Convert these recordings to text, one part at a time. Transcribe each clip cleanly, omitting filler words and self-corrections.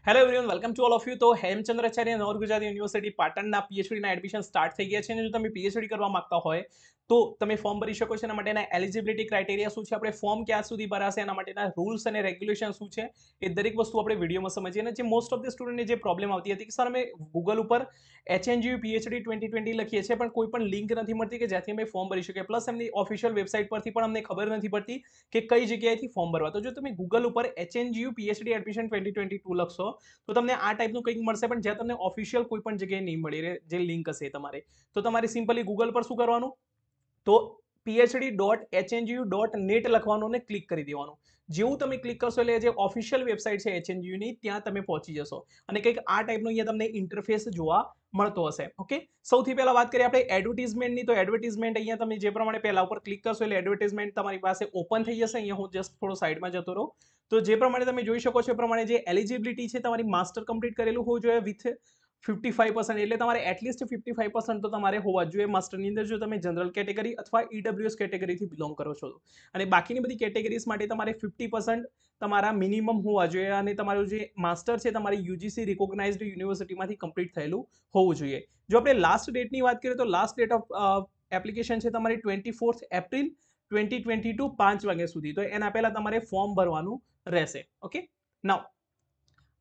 Hello everyone, welcome to all of you. તો Hemchandracharya નવર Gujarat university પાટણના પીએચડીના admission start થઈ ગયા છે અને જો તમે પીએચડી કરવા માંગતા હોય તો તમે ફોર્મ ભરી શકો છો. એના માટેના એલિજિબિલિટી ક્રાઇટેરિયા શું છે, આપણે ફોર્મ ક્યાં સુધી ભરાશે, એના માટેના રૂલ્સ અને રેગ્યુલેશન શું છે, એ દરેક વસ્તુ આપણે વિડીયોમાં સમજીએ. અને જે મોસ્ટ ઓફ ધ સ્ટુડન્ટને જે પ્રોબ્લેમ આવતી હતી કે સર અમે ગૂગલ ઉપર HNGU PhD 2020 લખીએ છીએ પણ કોઈ પણ લિંક નથી મળતી કે જ્યાંથી અમે ફોર્મ ભરી શકીએ, પ્લસ એમની ઓફિશિયલ વેબસાઇટ પરથી પણ અમને ખબર નથી પડતી કે કઈ જગ્યાએથી ફોર્મ ભરવા. તો જો તમે ગૂગલ ઉપર HNGU PhD એડમિશન 2022 લખશો તો તમને આ ટાઈપનું કંઈક મળશે, પણ જ્યાં તમને ઓફિશિયલ કોઈ પણ જગ્યાએ નહીં મળી રહે જે લિંક હશે તમારે, તો તમારે સિમ્પલી ગૂગલ પર શું કરવાનું, તો phd.hnu.net લખવાનું અને ક્લિક કરી દેવાનું. જેવું તમે ક્લિક કરશો એટલે જે ઓફિશિયલ વેબસાઇટ છે HNGU ની, ત્યાં તમે પહોંચી જશો અને કંઈક આ ટાઈપનો અહીંયા તમને ઇન્ટરફેસ જોવા મળતો હશે. ઓકે, સૌથી પહેલા વાત કરીએ આપણે એડવર્ટીઝમેન્ટની. તો એડવર્ટીઝમેન્ટ અહીંયા તમે જે પ્રમાણે પહેલા ઉપર ક્લિક કરશો એટલે એડવર્ટીઝમેન્ટ તમારી પાસે ઓપન થઈ જશે. અહીંયા હું જસ્ટ થોડો સાઈડમાં જતો રહું. તો જે પ્રમાણે તમે જોઈ શકો છો એ પ્રમાણે જે એલિજિબિલિટી છે, તમારી માસ્ટર કમ્પ્લીટ કરેલું હોવું જોઈએ વિથ 55%, એટલે તમારે એટલીસ્ટ 55% તો તમારે હોવા જોઈએ માસ્ટરની અંદર, જો તમે જનરલ કેટેગરી અથવા EWS કેટેગરીથી બિલોંગ કરો છો. અને બાકીની બધી કેટેગરીઝ માટે તમારે 50% તમારા મિનિમમ હોવા જોઈએ અને તમારું જે માસ્ટર છે તમારી UGC રિકોગ્નાઇઝડ યુનિવર્સિટીમાંથી કમ્પ્લીટ થયેલું હોવું જોઈએ. જો આપણે લાસ્ટ ડેટની વાત કરીએ તો લાસ્ટ ડેટ ઓફ એપ્લિકેશન છે તમારી 24 એપ્રિલ 2022 5 વાગ્યા સુધી. તો એના પહેલા તમારે ફોર્મ ભરવાનું રહેશે. ઓકે, નાઉ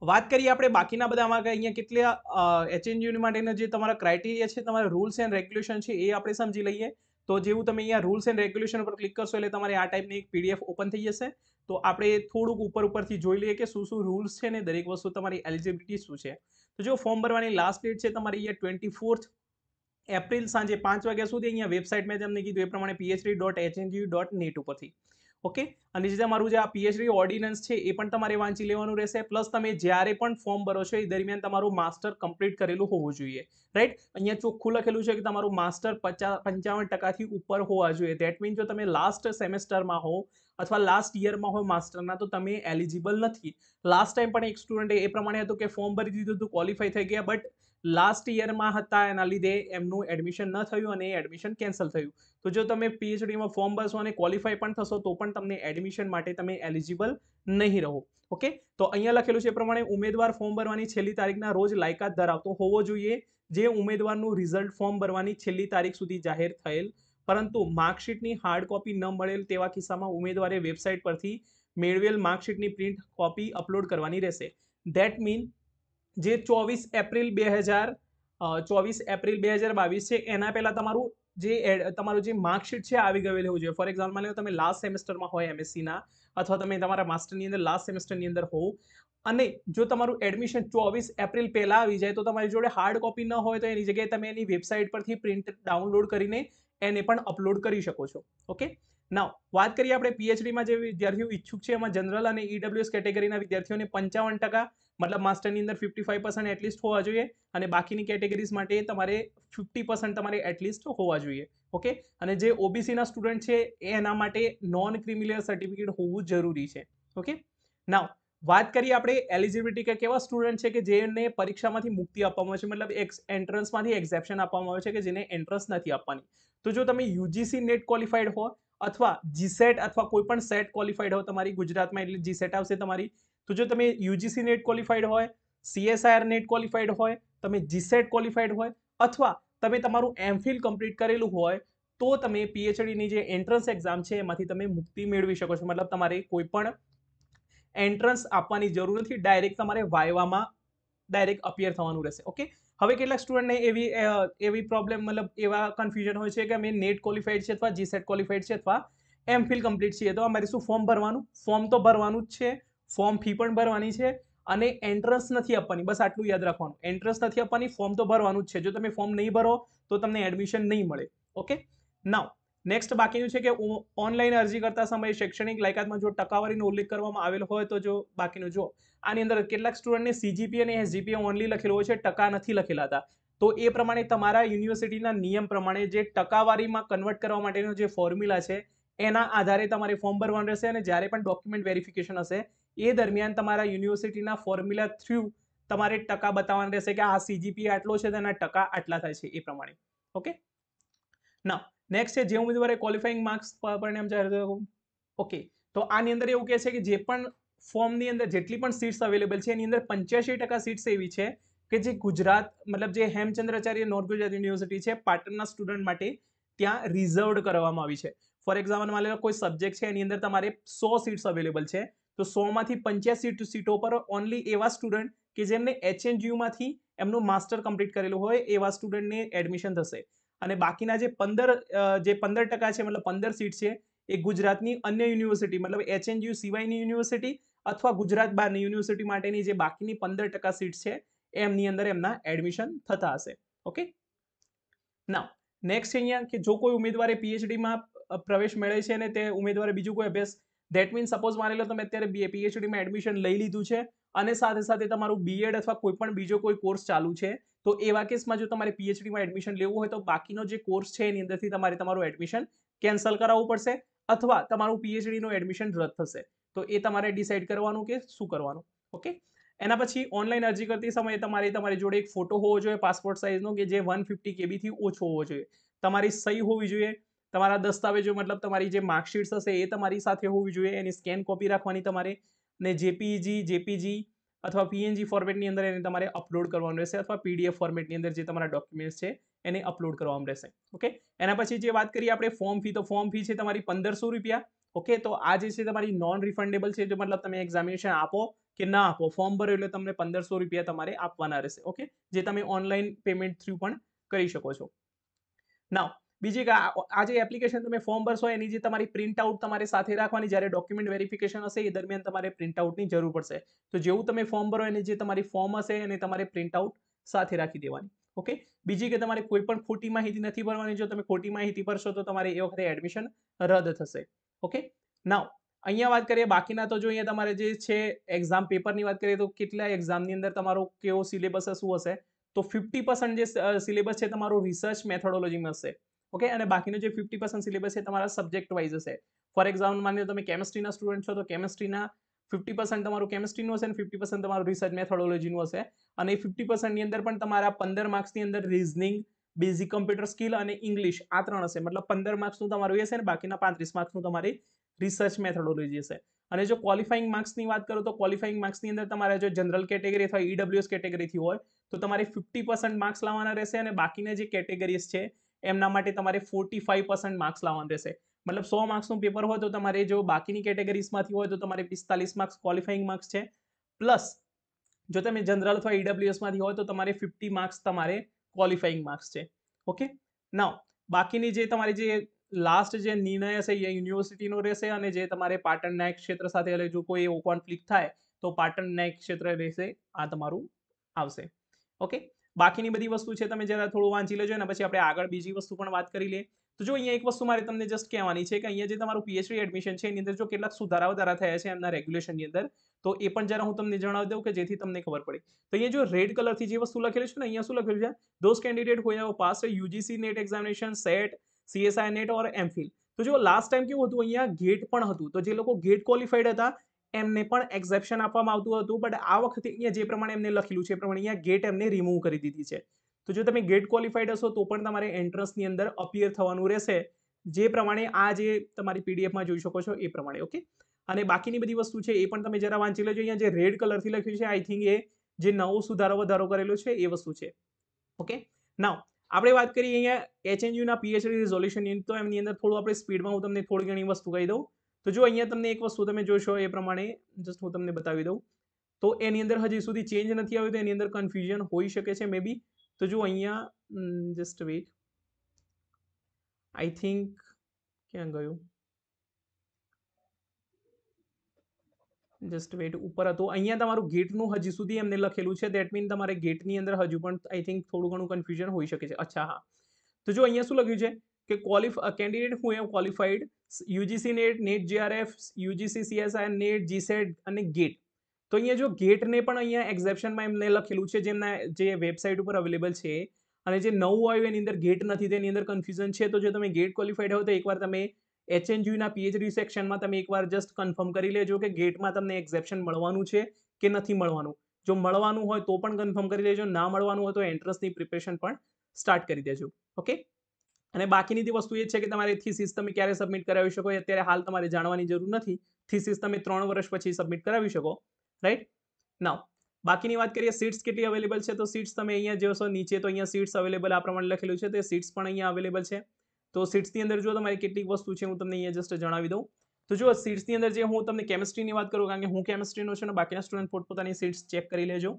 વાત કરીએ આપણે બાકીના બધામાં કે અહીંયા કેટલા HNGU માટેના જે તમારા ક્રાઇટેરિયા છે, તમારા રૂલ્સ એન્ડ રેગ્યુલેશન છે, એ આપણે સમજી લઈએ. તો જેવું તમે અહીંયા રૂલ્સ એન્ડ રેગ્યુલેશન પર ક્લિક કરશો એટલે તમારે આ ટાઈપની એક PDF ઓપન થઈ જશે. તો આપણે થોડુંક ઉપરથી જોઈ લઈએ કે શું શું રૂલ્સ છે ને દરેક વસ્તુ તમારી એલિજિબિલિટી શું છે. તો જો ફોર્મ ભરવાની લાસ્ટ ડેટ છે તમારી અહીંયા 24 એપ્રિલ સાંજે 5 વાગ્યા સુધી. અહીંયા વેબસાઇટ મેં તમને કીધું એ પ્રમાણે phd.hnu.net ઉપરથી. ઓકે, અને જે તમારું જે આ PhD ઓર્ડિનન્સ છે એ પણ તમારે વાંચી લેવાનું રહેશે. પ્લસ તમે જ્યારે પણ ફોર્મ ભરો છો એ દરમિયાન તમારું માસ્ટર કમ્પ્લીટ કરેલું હોવું જોઈએ. રાઈટ, અહીંયા ચોખ્ખું લખેલું છે કે તમારું માસ્ટર 55% ઉપર હોવા જોઈએ. ધેટ મીન જો તમે લાસ્ટ સેમેસ્ટરમાં હો અથવા લાસ્ટ યરમાં હો માસ્ટરના, તો તમે એલિજિબલ નથી. લાસ્ટ ટાઈમ પણ એક સ્ટુડન્ટે એ પ્રમાણે હતું કે ફોર્મ ભરી દીધું હતું, ક્વોલિફાઈ થઈ ગયા, બટ લાસ્ટ યરમાં હતા એના લીધે એમનું એડમિશન ન થયું અને એ એડમિશન કેન્સલ થયું. તો જો તમે PhDમાં ફોર્મ ભરશો અને ક્વોલિફાઈ પણ થશો તો પણ તમને એડમિશન માટે તમે એલિજિબલ નહીં રહો. ઓકે, તો અહીંયા લખેલું છે એ પ્રમાણે ઉમેદવાર ફોર્મ ભરવાની છેલ્લી તારીખના રોજ લાયકાત ધરાવતો હોવો જોઈએ. જે ઉમેદવારનું રિઝલ્ટ ફોર્મ ભરવાની છેલ્લી તારીખ સુધી જાહેર થયેલ પરંતુ માર્કશીટની હાર્ડ કોપી ન મળેલ તેવા કિસ્સામાં ઉમેદવારે વેબસાઇટ પરથી મેળવેલ માર્કશીટની પ્રિન્ટ કોપી અપલોડ કરવાની રહેશે. ધેટ મીન જે 24 એપ્રિલ 2022 છે એના પહેલા તમારું જે માર્કશીટ છે આવી ગયેલું હોવું જોઈએ. ફોર એક્ઝામ્પલ માની લો તમે લાસ્ટ સેમેસ્ટરમાં હોય MSc અથવા તમે તમારા માસ્ટરની અંદર લાસ્ટ સેમેસ્ટરની અંદર હો અને જો તમારું એડમિશન 24 એપ્રિલ પહેલા આવી જાય તો તમારી જોડે હાર્ડ કોપી ન હોય તો એની જગ્યાએ તમે એની વેબસાઇટ પરથી પ્રિન્ટ ડાઉનલોડ કરીને એને પણ અપલોડ કરી શકો છો. ઓકે, નાઉ વાત કરીએ આપણે PhDમાં જે વિદ્યાર્થીઓ ઈચ્છુક છે એમાં જનરલ અને EWS કેટેગરીના વિદ્યાર્થીઓને 55%, મતલબ માસ્ટરની અંદર 55% એટલીસ્ટ હોવા જોઈએ અને બાકીની કેટેગરીઝ માટે તમારે 50% તમારે એટલીસ્ટ હોવા જોઈએ. ઓકે, અને જે OBCના સ્ટુડન્ટ છે એના માટે નોન ક્રિમિનલ સર્ટિફિકેટ હોવું જરૂરી છે. ઓકે, નાઉ વાત કરીએ આપણે એલિજિબિલિટી કે કેવા સ્ટુડન્ટ છે કે જેને પરીક્ષામાંથી મુક્તિ આપવામાં આવે છે, મતલબ એન્ટ્રન્સમાંથી એક્ઝેપ્શન આપવામાં આવે છે કે જેને એન્ટ્રન્સ નથી આપવાની. તો જો તમે UGC નેટ ક્વોલિફાઈડ હો અથવા GSET અથવા કોઈ પણ સેટ ક્વોલિફાઈડ હો, તમારી ગુજરાતમાં એટલે GSET આવશે તમારી. તો જો તમે UGC નેટ ક્વોલિફાઈડ હોય, CSIR નેટ ક્વોલિફાઈડ હોય, તમે GSET ક્વોલિફાઈડ હોય અથવા તમે તમારું MPhil કમ્પ્લીટ કરેલું હોય તો તમે PhDની જે એન્ટ્રન્સ એક્ઝામ છે એમાંથી તમે મુક્તિ મેળવી શકો છો. મતલબ તમારે કોઈ પણ એન્ટ્રન્સ આપવાની જરૂર નથી, ડાયરેક્ટ તમારે વાયવામાં ડાયરેક્ટ અપિયર થવાનું રહેશે. ઓકે, હવે કેટલાક સ્ટુડન્ટને એવી પ્રોબ્લેમ, મતલબ એવા કન્ફ્યુઝન હોય છે કે અમે નેટ ક્વોલિફાઈડ છે અથવા GSET ક્વોલિફાઈડ છે અથવા MPhil કમ્પ્લીટ છીએ, તો અમારે શું ફોર્મ ભરવાનું? ફોર્મ તો ભરવાનું જ છે, ફોર્મ ફી પણ ભરવાની છે અને એન્ટ્રન્સ નથી આપવાની. બસ આટલું યાદ રાખવાનું, એન્ટ્રન્સ નથી આપવાની, ફોર્મ તો ભરવાનું જ છે. જો તમે ફોર્મ નહીં ભરો તો તમને એડમિશન નહીં મળે. ઓકે, નાઉ નેક્સ્ટ બાકીનું છે કે ઓનલાઈન અરજી કરતા સમયે શૈક્ષણિક લાયકાતમાં જો ટકાવારીનો ઉલ્લેખ કરવામાં આવેલો હોય તો જો બાકીનું જો આની અંદર કેટલાક સ્ટુડન્ટને CGPA અને SGPA ઓનલી લખેલું હોય છે, ટકા નથી લખેલા હતા. તો એ પ્રમાણે તમારા યુનિવર્સિટીના નિયમ પ્રમાણે જે ટકાવારીમાં કન્વર્ટ કરવા માટેનો જે ફોર્મ્યુલા છે એના આધારે તમારે ફોર્મ ભરવાનું રહેશે. અને જ્યારે પણ ડોક્યુમેન્ટ વેરિફિકેશન હશે એ દરમિયાન તમારા યુનિવર્સિટીના ફોર્મ્યુલા થ્રુ તમારે ટકા બતાવવાના રહેશે કે આ CGPA આટલો છે, તેના ટકા આટલા થાય છે એ પ્રમાણે. ઓકે, ના નેક્સ્ટ છે જે ઉમેદવારે ક્વોલિફાઈંગ માર્ક્સ પરિણામ જાહેર થયું. ઓકે, તો આની અંદર એવું કહે છે કે જે પણ ફોર્મની અંદર જેટલી પણ સીટ્સ અવેલેબલ છે એની અંદર 85% સીટ્સ એવી છે કે જે ગુજરાત મતલબ જે હેમચંદ્રાચાર્ય નોર્થ ગુજરાત યુનિવર્સિટી છે પાટણના સ્ટુડન્ટ માટે ત્યાં રિઝર્વડ કરવામાં આવી છે. ફોર એક્ઝામ્પલ માની લો કોઈ સબ્જેક્ટ છે એની અંદર તમારે 100 સીટ્સ અવેલેબલ છે, તો 100માંથી 85 સીટો પર ઓનલી એવા સ્ટુડન્ટ કે જેમને HNGUમાંથી એમનું માસ્ટર કમ્પ્લીટ કરેલું હોય એવા સ્ટુડન્ટને એડમિશન થશે. અને બાકીના જે 15% છે મતલબ 15 સીટ છે એ ગુજરાતની અન્ય યુનિવર્સિટી મતલબ HNGU સિવાયની યુનિવર્સિટી અથવા ગુજરાત બહારની યુનિવર્સિટી માટેની જે બાકીની 15% સીટ છે એમની અંદર એમના એડમિશન થતા હશે. ઓકે, નાઉ નેક્સ્ટ અહીંયા કે જો કોઈ ઉમેદવારે પીએચડીમાં પ્રવેશ મેળવે છે અને તે ઉમેદવારે બીજું કોઈ અભ્યાસ ધેટ મીન્સ સપોઝ માની લો તમે અત્યારે પીએચડીમાં એડમિશન લઈ લીધું છે અને સાથે સાથે તમારું બીએડ અથવા કોઈ પણ બીજો કોઈ કોર્સ ચાલુ છે, તો એવા કેસમાં જો તમારે પીએચડીમાં એડમિશન લેવું હોય તો બાકીનો જે કોર્સ છે એની અંદરથી તમારે તમારું એડમિશન કેન્સલ કરાવવું પડશે અથવા તમારું પીએચડીનું એડમિશન રદ થશે. તો એ તમારે ડિસાઇડ કરવાનું કે શું કરવાનું. ઓકે, એના પછી ઓનલાઈન અરજી કરતી સમયે તમારી જોડે એક ફોટો હોવો જોઈએ પાસપોર્ટ સાઇઝનો કે જે 150 KB થી ઓછો હોવો જોઈએ. તમારી સહી હોવી જોઈએ, તમારા દસ્તાવેજો મતલબ તમારી જે માર્કશીટ્સ હશે એ તમારી સાથે હોવી જોઈએ, એની સ્કેન કોપી રાખવાની તમારે, ને જેપીજી અથવા પીએનજી ફોર્મેટની અંદર એને તમારે અપલોડ કરવાનું રહેશે અથવા પીડીએફ ફોર્મેટની અંદર જે તમારા ડોક્યુમેન્ટ્સ છે એને અપલોડ કરવાનું રહેશે. ઓકે, એના પછી જે વાત કરીએ આપણે ફોર્મ ફી, તો ફોર્મ ફી છે તમારી 1500 રૂપિયા. ઓકે, તો આ જે છે તમારી નોન રિફંડેબલ છે, જો મતલબ તમે એક્ઝામિનેશન આપો કે ના આપો, ફોર્મ ભરો એટલે તમને 1500 રૂપિયા તમારે આપવાના રહેશે. ઓકે, જે તમે ઓનલાઈન પેમેન્ટ થ્રુ પણ કરી શકો છો. નાઉ બીજી આ જે એપ્લિકેશન તમે ફોર્મ ભરશો એની જે તમારી પ્રિન્ટ આઉટ તમારે સાથે રાખવાની, જ્યારે ડોક્યુમેન્ટ વેરિફિકેશન હશે એ દરમિયાન તમારે પ્રિન્ટ આઉટની જરૂર પડશે. તો જેવું તમે ફોર્મ ભરો એની જે તમારી ફોર્મ હશે એને તમારે પ્રિન્ટ આઉટ સાથે રાખી દેવાની. ઓકે, બીજી કે તમારે કોઈ પણ ખોટી માહિતી નથી ભરવાની, જો તમે ખોટી માહિતી ભરશો તો તમારે એ વખતે એડમિશન રદ થશે. ઓકે, નાઉ અહીંયા વાત કરીએ બાકીના, તો જો અહીંયા તમારે જે છે એક્ઝામ પેપરની વાત કરીએ તો કેટલા એક્ઝામની અંદર તમારો કેવો સિલેબસ શું હશે, તો 50% જે સિલેબસ છે તમારો રિસર્ચ મેથોડોલોજીમાં હશે. ઓકે, અને બાકીનો જે 50% સિલેબસ છે તમારા સબ્જેક્ટ વાઇઝ હશે. ફોર એક્ઝામ્પલ માની લો તમે કેમિસ્ટ્રીના સ્ટુડન્ટ છો તો કેમિસ્ટ્રીના 50% તમારું કેમિસ્ટ્રીનું હશે અને 50% તમારું રિસર્ચ મેથોડોલોજીનું હશે. અને એ 50%ની અંદર પણ તમારા 15 માર્ક્સની અંદર રીઝનિંગ, બેઝિક કમ્પ્યુટર સ્કિલ અને ઇંગ્લિશ આ 3 હશે. મતલબ 15 માર્ક્સનું તમારું એ હશે અને બાકીના 35 માર્ક્સનું તમારી રિસર્ચ મેથોડોલોજી હશે. અને જો ક્વોલિફાઈંગ માર્ક્સની વાત કરું તો ક્વોલિફાઈંગ માર્ક્સની અંદર તમારે જો જનરલ કેટેગરી અથવા ઈડબ્લ્યુએસ કેટેગરીથી હોય તો તમારે 50% માર્ક્સ લાવવાના રહેશે અને બાકીના જે કેટેગરીઝ છે એમના માટે તમારે 45% માર્ક્સ લાવવાના રહેશે. મતલબ 100 માર્ક્સનું પેપર હોય તો તમારે જો બાકીની કેટેગરીઝમાંથી હોય તો તમારે 45 માર્ક્સ ક્વોલિફાઈંગ માર્ક્સ છે, પ્લસ જો તમે જનરલ અથવા ઈડબ્લ્યુએસમાંથી હોય તો તમારે 50 માર્ક્સ તમારે ક્વોલિફાઈંગ માર્ક્સ છે. ઓકે, નાઉ બાકીની જે તમારી જે લાસ્ટ જે નિર્ણય હશે એ યુનિવર્સિટીનો રહેશે અને જે તમારે પાટણ ન્યાયિક ક્ષેત્ર સાથે એટલે જો કોઈ એવો કોન્ફ્લિક્ટ થાય તો પાટણ ન્યાયિક ક્ષેત્ર રહેશે, આ તમારું આવશે. ઓકે, બાકીની બધી વસ્તુ છે તમે જરા થોડું વાંચી લેજો અને પછી આપણે આગળ બીજી વસ્તુ પણ વાત કરી લઈએ. તો જો અહીંયા એક વસ્તુ મારે તમને જસ્ટ કહેવાની છે કે અહીંયા જે તમારું પીએચડી એડમિશન છે એની અંદર જો કેટલાક સુધારા વધારા થયા છે એમના રેગ્યુલેશનની અંદર, તો એ પણ જરા હું તમને જણાવી દઉં કે જેથી તમને ખબર પડે. તો અહીંયા જો રેડ કલરથી જે વસ્તુ લખેલી છે ને, અહીંયા શું લખેલું છે, those candidate who have passed UGC NET examination, SET, CSI NET or MPhil. તો જો લાસ્ટ ટાઈમ કેવું હતું, અહીંયા ગેટ પણ હતું, તો જે લોકો ગેટ ક્વોલિફાઈડ હતા એમને પણ એક્ઝેપ્શન આપવામાં આવતું હતું, બટ આ વખતે અહીંયા જે પ્રમાણે એમને લખેલું છે એ પ્રમાણે અહીંયા ગેટ એમને રિમૂવ કરી દીધી છે. તો જો તમે ગેટ ક્વોલિફાઈડ હશો તો પણ તમારે એન્ટ્રન્સની અંદર અપિયર થવાનું રહેશે, જે પ્રમાણે આ જે તમારી પીડીએફમાં જોઈ શકો છો એ પ્રમાણે. ઓકે, અને બાકીની બધી વસ્તુ છે એ પણ તમે જરા વાંચી લેજો. અહીંયા જે રેડ કલરથી લખ્યું છે આઈ થિંક એ જે નવો સુધારો વધારો કરેલો છે એ વસ્તુ છે. ઓકે, નાઉ આપણે વાત કરીએ અહીંયા HNUના પીએચડી રિઝોલ્યુશનની, તો એમની અંદર થોડું આપણે સ્પીડમાં હું તમને થોડી ઘણી વસ્તુ કહી દઉં. તો જો અહીંયા તમને એક વસ્તુ તમે જોશો એ પ્રમાણે જસ્ટ હું તમને બતાવી દઉં, તો એની અંદર હજી સુધી ચેન્જ નથી આવ્યું, તો એની અંદર કન્ફ્યુઝન હોઈ શકે છે મે બી. તો જો અહીંયા જસ્ટ વેઇટ, આઈ થિંક ક્યાં ગયું, જસ્ટ વેઇટ, ઉપર હતું અહીંયા તમારું ગેટનું હજી સુધી એમને લખેલું છે, દેટ મીન તમારે ગેટની અંદર હજુ પણ આઈ થિંક થોડું ઘણું કન્ફ્યુઝન હોઈ શકે છે. અચ્છા હા, તો જો અહીંયા શું લખ્યું છે કે candidate who have qualified UGC NET, NET JRF, UGC CSI NET, GSET અને ગેટ. તો અહીંયા જો ગેટને પણ અહીંયા એક્ઝેપ્શનમાં એમને લખેલું છે, જેમના જે વેબસાઇટ ઉપર અવેલેબલ છે, અને જે નવું આવ્યું એની અંદર ગેટ નથી, તેની અંદર કન્ફ્યુઝન છે. તો જો તમે ગેટ ક્વોલિફાઈડ હો તો એકવાર તમે HNGUના પીએચડી સેક્શનમાં તમે એકવાર જસ્ટ કન્ફર્મ કરી લેજો કે ગેટમાં તમને એક્ઝેપ્શન મળવાનું છે કે નથી મળવાનું. જો મળવાનું હોય તો પણ કન્ફર્મ કરી લેજો, ના મળવાનું હોય તો એન્ટ્રન્સની પ્રિપરેશન પણ સ્ટાર્ટ કરી દેજો. ઓકે, અને બાકીની જે વસ્તુ એ છે કે તમારે થીસીસ તમે ક્યારે સબમિટ કરાવી શકો એ અત્યારે હાલ તમારે જાણવાની જરૂર નથી. થીસીસ તમે 3 વર્ષ પછી સબમિટ કરાવી શકો, રાઈટ? નાઉ બાકીની વાત કરીએ સીટ્સ કેટલી અવેલેબલ છે, તો સીટ્સ તમે અહીંયા જોશો નીચે તો અહીંયા સીટ્સ અવેલેબલ આ પ્રમાણે લખેલું છે, તે સીટ્સ પણ અહીંયા અવેલેબલ છે. તો સીટ્સની અંદર જો તમારી કેટલીક વસ્તુ છે હું તમને અહીંયા જસ્ટ જણાવી દઉં. તો જો સીટ્સની અંદર જે હું તમને કેમિસ્ટ્રીની વાત કરું, કારણ કે હું કેમિસ્ટ્રીનો છું અને બાકીના સ્ટુડન્ટ પોતપોતાની સીટ્સ ચેક કરી લેજો.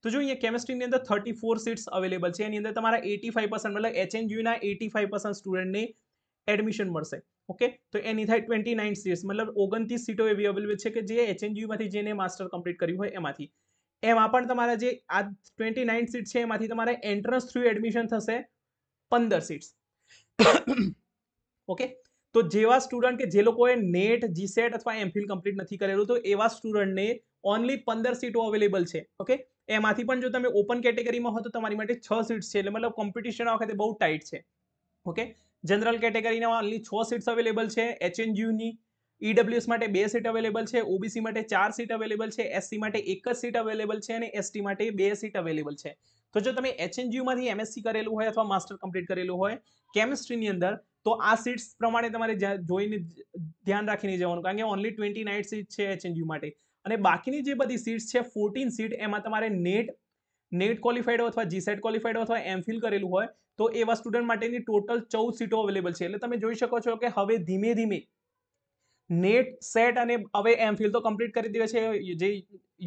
તો જો અહીંયા કેમિસ્ટ્રીની અંદર 34 સીટ્સ અવેલેબલ છે. એની અંદર તમારા 85% મતલબ એચએનયુના 85% સ્ટુડન્ટને એડમિશન મળશે. ઓકે, તો એની થાય 29 સીટ્સ, મતલબ 29 સીટો એવી અવેલેબલ છે કે જે એચએનયુમાંથી જેને માસ્ટર કમ્પ્લીટ કર્યું હોય એમાંથી. એમાં પણ તમારા જે આ 29 સીટ છે એમાંથી તમારે એન્ટ્રન્સ થ્રુ એડમિશન થશે 15 સીટ્સ. ઓકે, તો જેવા સ્ટુડન્ટ કે જે લોકોએ નેટ, જીસેટ અથવા એમફિલ કમ્પ્લીટ નથી કરેલું, તો એવા સ્ટુડન્ટને ઓનલી 15 સીટો અવેલેબલ છે. ઓકે, એમાંથી પણ જો તમે ઓપન કેટેગરીમાં હો તો તમારી માટે 6 સીટ્સ છે, એટલે મતલબ કોમ્પિટિશન આ વખતે બહુ ટાઈટ છે. ઓકે, જનરલ કેટેગરીના ઓનલી 6 સીટ્સ અવેલેબલ છે. એચએનયુની ઈડબ્લ્યુએસ માટે 2 સીટ અવેલેબલ છે, ઓબીસી માટે 4 સીટ અવેલેબલ છે, એસસી માટે 1 જ સીટ અવેલેબલ છે અને એસટી માટે 2 સીટ અવેલેબલ છે. તો જો તમે એચએનયુમાંથી એમએસસી કરેલું હોય અથવા માસ્ટર કમ્પ્લીટ કરેલું હોય કેમિસ્ટ્રીની અંદર, તો આ સીટ્સ પ્રમાણે તમારે જોઈને ધ્યાન રાખીને જવાનું, કારણ કે ઓનલી 29 સીટ છે એચએનયુ માટે. અને બાકીની જે બધી સીટ્સ છે 14 સીટ, એમાં તમારે નેટ ક્વોલિફાઈડ હોય અથવા જીસેટ ક્વોલિફાઈડ હોય અથવા એમફિલ કરેલું હોય, તો એવા સ્ટુડન્ટ માટેની ટોટલ 14 સીટો અવેલેબલ છે. એટલે તમે જોઈ શકો છો કે હવે ધીમે ધીમે નેટ, સેટ અને હવે એમફિલ તો કમ્પ્લીટ કરી દે છે. જે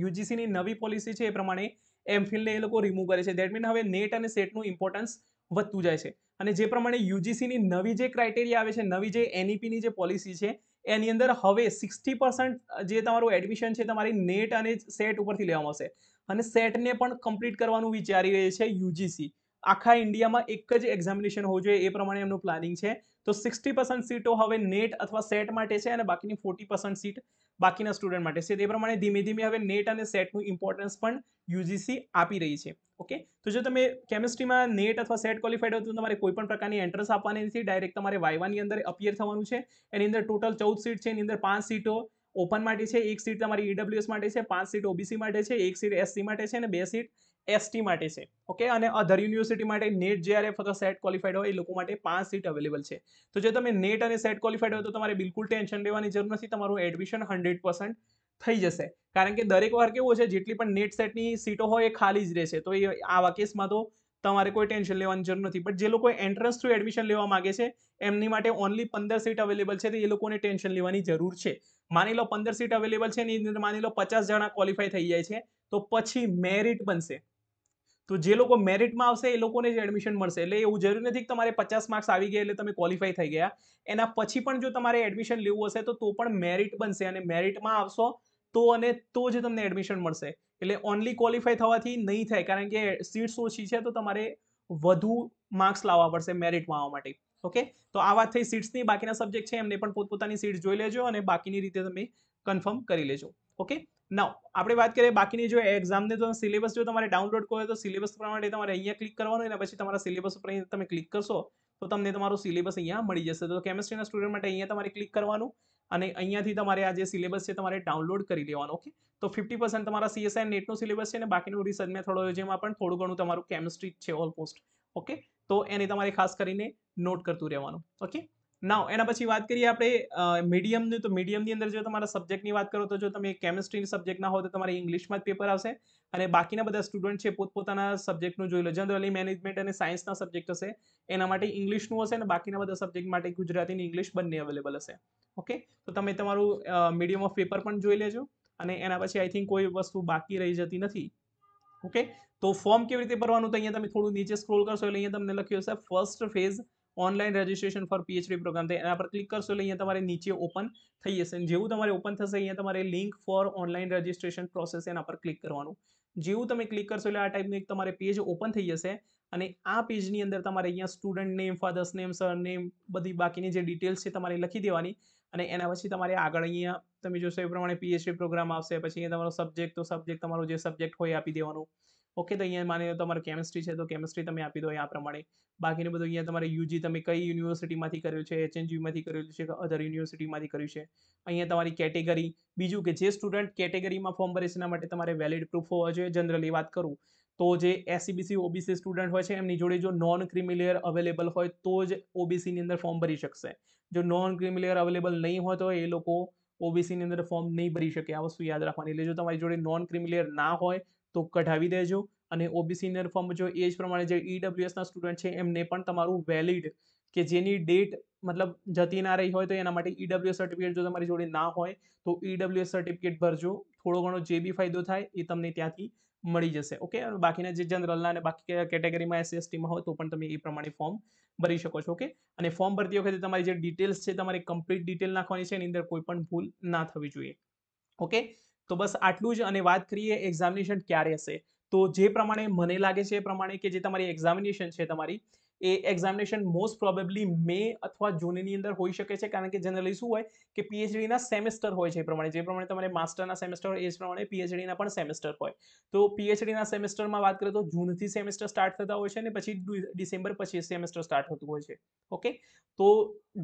યુજીસીની નવી પોલિસી છે એ પ્રમાણે એમફિલને એ લોકો રિમૂવ કરે છે. દેટ મીન હવે નેટ અને સેટનું ઇમ્પોર્ટન્સ વધતું જાય છે. અને જે પ્રમાણે યુજીસીની નવી જે ક્રાઇટેરિયા આવે છે, નવી જે એનઈપીની જે પોલિસી છે, એની અંદર હવે 60% જે તમારું એડમિશન છે તમારી નેટ અને સેટ ઉપરથી લેવામાં આવશે. અને સેટને પણ કમ્પ્લીટ કરવાનું વિચારી રહી છે યુજીસી. આખા ઇન્ડિયામાં એક જ એક્ઝામિનેશન હોવું જોઈએ એ પ્રમાણે એમનું પ્લાનિંગ છે. તો 60% સીટો હવે નેટ અથવા સેટ માટે છે અને બાકીની 40% સીટ બાકીના સ્ટુડન્ટ માટે છે. તે પ્રમાણે ધીમે ધીમે હવે નેટ અને સેટનું ઇમ્પોર્ટન્સ પણ યુજીસી આપી રહી છે. ઓકે, તો જો તમે કેમિસ્ટ્રીમાં નેટ અથવા સેટ ક્વોલિફાઈડ હો તો તમારે કોઈ પણ પ્રકારની એન્ટ્રન્સ આપવાની નથી, ડાયરેક્ટ તમારે વાયવાની અંદર અપિયર થવાનું છે. એની અંદર ટોટલ 14 સીટ છે, એની અંદર 5 સીટો ઓપન માટે છે, 1 સીટ તમારી ઈડબ્લ્યુએસ માટે છે, 5 સીટ ઓબીસી માટે છે, 1 સીટ એસસી માટે છે અને 2 સીટ એસટી માટે છે. ઓકે, અને અધર યુનિવર્સિટી માટે નેટ જેઆરએફ અથવા સેટ ક્વોલિફાઈડ હોય એ લોકો માટે 5 સીટ અવેલેબલ છે. તો જો તમે નેટ અને સેટ ક્વોલિફાઈડ હોય તો તમારે બિલકુલ ટેન્શન લેવાની જરૂર નથી, તમારું એડમિશન 100% થઈ જશે. કારણ કે દરેક વાર કેવું છે, જેટલી પણ નેટ સેટની સીટો હોય એ ખાલી જ રહેશે. તો એ આવા કેસમાં તો તમારે કોઈ ટેન્શન લેવાની જરૂર નથી. બટ જે લોકો એન્ટ્રન્સ થ્રુ એડમિશન લેવા માંગે છે એમની માટે ઓનલી 15 સીટ અવેલેબલ છે, તો એ લોકોને ટેન્શન લેવાની જરૂર છે. માની લો 15 સીટ અવેલેબલ છે, એની અંદર માની લો 50 જણા ક્વોલિફાઈ થઈ જાય છે, તો પછી મેરિટ બનશે. તો જે લોકો મેરિટમાં આવશે એ લોકોને જ એડમિશન મળશે. એટલે એવું જરૂરી નથી કે તમારે 50 માર્ક્સ આવી ગયા એટલે તમે ક્વોલિફાઈ થઈ ગયા. એના પછી પણ જો તમારે એડમિશન લેવું હશે તો પણ મેરિટ બનશે અને મેરિટમાં આવશો તો જ તમને એડમિશન મળશે. એટલે ઓનલી ક્વોલિફાઈ થવાથી નહીં થાય, કારણ કે સીટ્સ ઓછી છે તો તમારે વધુ માર્ક્સ લાવવા પડશે મેરિટમાં આવવા માટે. ઓકે, તો આ વાત થઈ સીટ્સની. બાકીના સબ્જેક્ટ છે એમને પણ પોતપોતાની સીટ્સ જોઈ લેજો અને બાકીની રીતે તમે કન્ફર્મ કરી લેજો. ઓકે, નાઉ આપણે વાત કરીએ બાકીની. જો એક્ઝામને તો સિલેબસ જો તમારે ડાઉનલોડ કરવો હોય તો સિલેબસ પ્રમાણે તમારે અહીંયા ક્લિક કરવાનું, અને પછી તમારા સિલેબસ ઉપર તમે ક્લિક કરશો તો તમને તમારું સિલેબસ અહીંયા મળી જશે. તો કેમિસ્ટ્રીના સ્ટુડન્ટ માટે અહીંયા તમારે ક્લિક કરવાનું અને અહીંયાથી તમારે આ જે સિલેબસ છે તમારે ડાઉનલોડ કરી લેવાનો. ઓકે, તો 50% તમારા સીએસઆઈ નેટનો સિલેબસ છે અને બાકીનું રિસર્ચ મેથોડોલોજીમાં પણ થોડું ઘણું તમારું કેમિસ્ટ્રી છે ઓલમોસ્ટ. ઓકે, તો એને તમારે ખાસ કરીને નોટ કરતું રહેવાનું. ઓકે, નાઉ એના પછી વાત કરીએ આપણે મીડિયમની. તો મીડિયમની અંદર જો તમારા સબ્જેક્ટની વાત કરો તો જો તમે કેમિસ્ટ્રી સબ્જેક્ટના હો તો તમારે ઇંગ્લિશમાં જ પેપર આવશે અને બાકીના બધા સ્ટુડન્ટ છે પોતપોતાના સબ્જેક્ટનું જોઈ લો. જનરલી મેનેજમેન્ટ અને સાયન્સના સબ્જેક્ટ હશે એના માટે ઇંગ્લિશનું હશે અને બાકીના બધા સબ્જેક્ટ માટે ગુજરાતી અને ઇંગ્લિશ બંને અવેલેબલ હશે. ઓકે, તો તમે તમારું મીડિયમ ઓફ પેપર પણ જોઈ લેજો અને એના પછી આઈ થિંક કોઈ વસ્તુ બાકી રહી જતી નથી. ઓકે, તો ફોર્મ કેવી રીતે ભરવાનું, તો અહીંયા તમે થોડું નીચે સ્ક્રોલ કરશો એટલે અહીંયા તમને લખ્યું હશે first phase online registration for PhD programme. તો એના પર ક્લિક કરશો એટલે અહીંયા તમારે નીચે ઓપન થઈ જશે. જેવું તમારે ઓપન થશે અહીંયા તમારે link for online registration process એના પર ક્લિક કરવાનું. જેવું તમે ક્લિક કરશો એટલે આ ટાઈપનું એક તમારે પેજ ઓપન થઈ જશે અને આ પેજની અંદર તમારે અહીંયા student name, father's name, sir name, બધી બાકીની જે ડિટેલ્સ છે તમારે લખી દેવાની અને એના પછી તમારે આગળ અહીંયા તમે જોશો એ પ્રમાણે પીએચડી પ્રોગ્રામ આવશે. પછી અહીંયા તમારો સબ્જેક્ટ, તો સબ્જેક્ટ તમારો જે સબ્જેક્ટ હોય આપી દેવાનું. ઓકે, તો અહીંયા માની લો તમારે કેમિસ્ટ્રી છે તો કેમિસ્ટ્રી તમે આપી દો આ પ્રમાણે. બાકીનું બધું અહીંયા તમારે યુજી તમે કઈ યુનિવર્સિટીમાંથી કર્યું છે, એચએનયુમાંથી કરેલું છે કે અધર યુનિવર્સિટીમાંથી કર્યું છે. અહીંયા તમારી કેટેગરી. બીજું કે જે સ્ટુડન્ટ કેટેગરીમાં ફોર્મ ભરે છે એના માટે તમારે વેલિડ પ્રૂફ હોવા જોઈએ. જનરલી વાત કરું તો જે એસસીબીસી ઓબીસી સ્ટુડન્ટ હોય છે એમની જોડે જો નોન ક્રિમિલિયર અવેલેબલ હોય તો જ ઓબીસીની અંદર ફોર્મ ભરી શકશે. જો નોન ક્રિમિલિયર અવેલેબલ નહીં હોય તો એ લોકો ઓબીસીની અંદર ફોર્મ નહીં ભરી શકે. આ વસ્તુ યાદ રાખવાની. એટલે જો તમારી જોડે નોન ક્રિમિલિયર ના હોય તો કઢાવી દેજો. અને ઓબીસીની અંદર ફોર્મ જો એ જ પ્રમાણે જે ઈડબ્લ્યુએસના સ્ટુડન્ટ છે એમને પણ તમારું વેલિડ કે જેની ડેટ મતલબ જતી ના રહી હોય તો એના માટે ઈડબ્લ્યુએસ સર્ટિફિકેટ જો તમારી જોડે ના હોય તો ઈડબ્લ્યુએસ સર્ટિફિકેટ ભરજો. થોડો ઘણો જે બી ફાયદો થાય એ તમને ત્યાંથી મળી જશે. ઓકે, બાકીના જે જનરલના અને બાકી કેટેગરીમાં એસસી એસટીમાં હોય તો પણ તમે એ પ્રમાણે ફોર્મ ભરી શકો છો. ઓકે, અને ફોર્મ ભરતી વખતે તમારી જે ડિટેલ્સ છે તમારી કમ્પ્લીટ ડિટેલ નાખવાની છે, એની અંદર કોઈ પણ ભૂલ ના થવી જોઈએ. ઓકે, તો બસ આટલું જ. અને વાત કરીએ એક્ઝામિનેશન ક્યારે હશે, તો જે પ્રમાણે મને લાગે છે એ પ્રમાણે કે જે તમારી એક્ઝામિનેશન છે તમારી એ એક્ઝામિનેશન મોસ્ટ પ્રોબેબલી મે અથવા જૂનની અંદર હોઈ શકે છે. કારણ કે જનરલી શું હોય કે પીએચડીના સેમેસ્ટર હોય છે. એ પ્રમાણે જે પ્રમાણે તમારે માસ્ટરના સેમેસ્ટર હોય એ જ પ્રમાણે પીએચડીના પણ સેમેસ્ટર હોય. તો પીએચડીના સેમેસ્ટરમાં વાત કરીએ તો જૂનથી સેમેસ્ટર સ્ટાર્ટ થતા હોય છે અને પછી ડિસેમ્બર પછી સેમેસ્ટર સ્ટાર્ટ થતું હોય છે. ઓકે, તો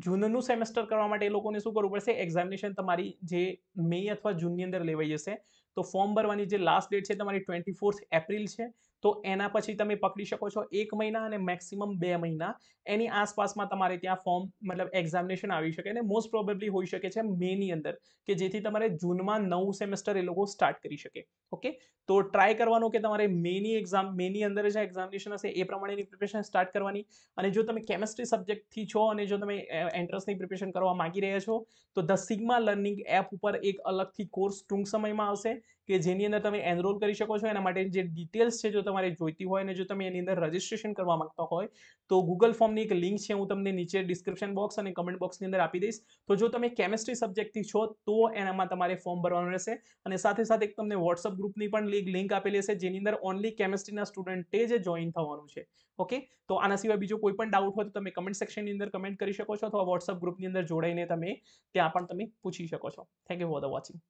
જૂનનું સેમેસ્ટર કરવા માટે એ લોકોને શું કરવું પડશે, એક્ઝામિનેશન તમારી જે મે અથવા જૂનની અંદર લેવાઈ જશે. તો ફોર્મ ભરવાની જે લાસ્ટ ડેટ છે તમારી 24 એપ્રિલ છે. તો એના પછી તમે પકડી શકો છો 1 મહિના અને મેક્સિમમ 2 મહિના એની આસપાસમાં તમારે ત્યાં ફોર્મ મતલબ એક્ઝામિનેશન આવી શકે અને મોસ્ટ પ્રોબેબલી હોઈ શકે છે મેની અંદર, કે જેથી તમારે જૂનમાં નવું સેમેસ્ટર એ લોકો સ્ટાર્ટ કરી શકે. ઓકે, તો ટ્રાય કરવાનું કે તમારે મેની અંદર જે એક્ઝામિનેશન હશે એ પ્રમાણેની પ્રિપેરેશન સ્ટાર્ટ કરવાની. અને જો તમે કેમિસ્ટ્રી સબ્જેક્ટથી છો અને જો તમે એન્ટ્રન્સની પ્રિપેરેશન કરવા માંગી રહ્યા છો તો ધ સિગ્મા લર્નિંગ એપ ઉપર એક અલગથી કોર્સ ટૂંક સમયમાં આવશે કે જેની અંદર તમે એનરોલ કરી શકો છો. એના માટે જે ડિટેલ્સ છે જો તમારે જોઈતી હોય અને જો તમે એની અંદર રજિસ્ટ્રેશન કરવા માંગતા હોય તો ગૂગલ ફોર્મની એક લિંક છે, હું તમને નીચે ડિસ્ક્રિપ્શન બોક્સ અને કમેન્ટ બોક્સની અંદર આપી દઈશ. તો જો તમે કેમિસ્ટ્રી સબ્જેક્ટથી છો તો એનામાં તમારે ફોર્મ ભરવાનું રહેશે. અને સાથે સાથે એક તમને વોટ્સઅપ ગ્રુપની પણ લિંક આપેલી હશે જેની અંદર ઓનલી કેમિસ્ટ્રીના સ્ટુડન્ટે જ જોઈન થવાનું છે. ઓકે, તો આના સિવાય બીજો કોઈ પણ ડાઉટ હોય તો તમે કમેન્ટ સેક્શનની અંદર કમેન્ટ કરી શકો છો અથવા વોટ્સઅપ ગ્રુપની અંદર જોડાઈને તમે ત્યાં પણ તમે પૂછી શકો છો. Thank you for the watching.